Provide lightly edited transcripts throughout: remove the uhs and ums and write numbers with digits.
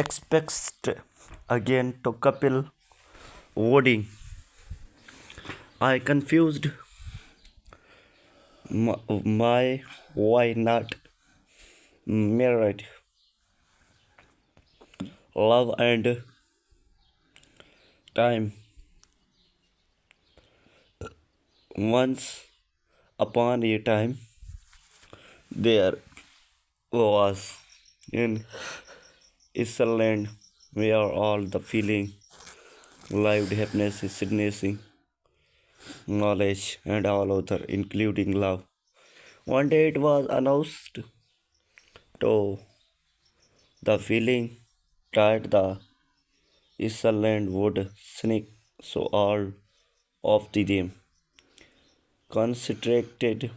expects again to couple voting. I confused my why not merit love and time. Once upon a time, there was in Iceland where all the feeling, lived happiness, sadness, knowledge, and all other, including love. One day it was announced to the feeling that the Iceland would sneak so all of the them concentrated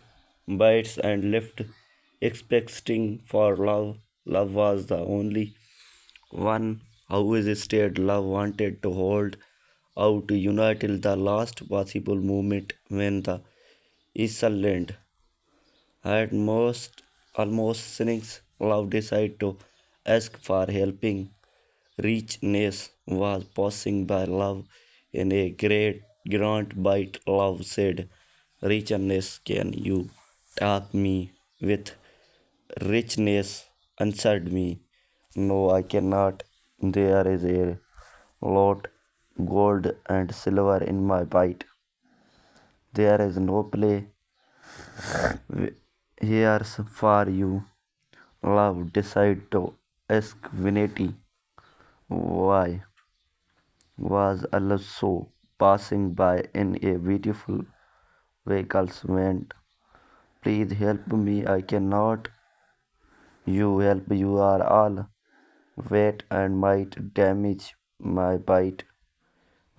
bites and left expecting for love. Love was the only one who stayed. Love wanted to hold out until the last possible moment when the Iceland had almost since love decided to ask for helping. Richness was passing by love in a great grand bite. Love said, Richness, can you tap me with richness? Answered me, no, I cannot. There is a lot gold and silver in my bite. There is no play here's for you. Love decided to ask Vinity why was also passing by in a beautiful vehicles went. Please help me, I cannot. You help, you are all wet and might damage my bite.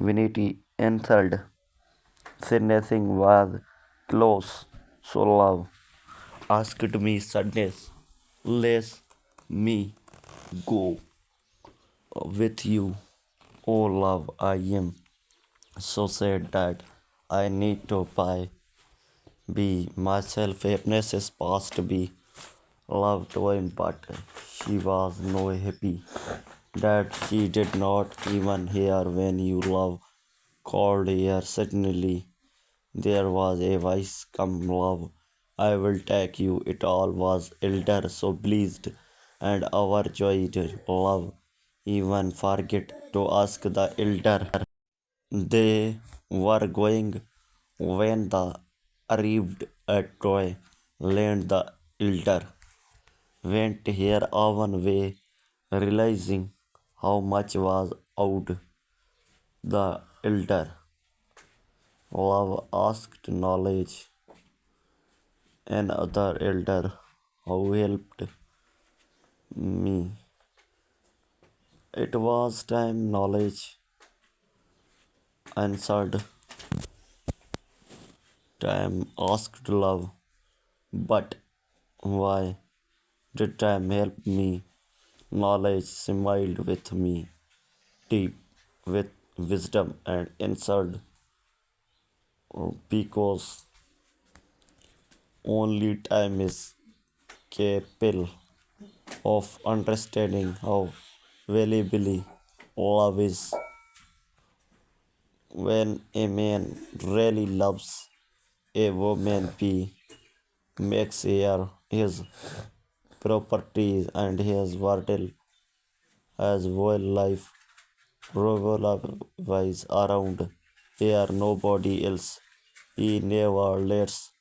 Vinity answered, sadnessing was close, so love asked me sadness, let me go with you. Oh love, I am so sad that I need to buy be myself. Happiness is past be love to him, but she was no happy that she did not even hear when you love called here. Suddenly there was a voice, come love, I will take you. It all was elder so pleased and overjoyed. Love even forget to ask the elder. They were going when the arrived at Troy land. The elder went here one way, realizing how much was owed. The elder love asked knowledge, another elder who helped me. It was time. Knowledge answered, time asked love, but why did time help me? Knowledge smiled with me, deep with wisdom, and answered, because only time is capable of understanding how valuably love is. When a man really loves a woman, he makes her his properties and his world as well life revolves around here. Nobody else. He never lets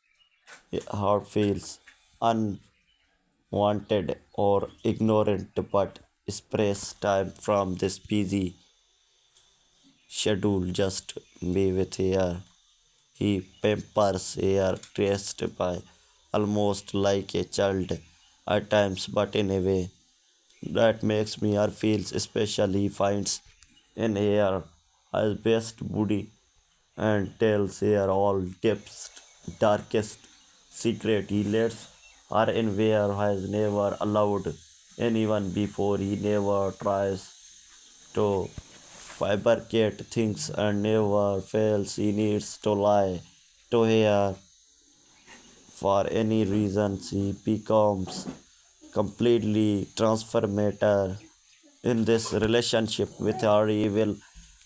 her feels unwanted or ignorant, but spares time from this busy schedule just be with her. He pampers her, dressed by almost like a child at times, but in a way that makes me her feels special. He finds in her his best body and tells her all deepest, darkest secret. He lets her in where has never allowed anyone before. He never tries to fabricate things and never fails. He needs to lie to her for any reason. He becomes completely transformator in this relationship with her. He will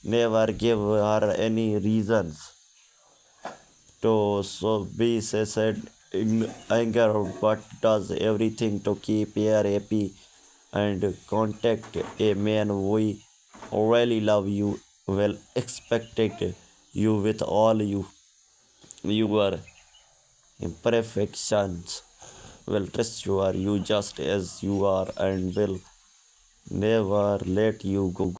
never give her any reasons to so be said in anger, but does everything to keep her happy and contact a man we really love you will expect you with all your imperfections, will trust you are you just as you are, and will never let you go.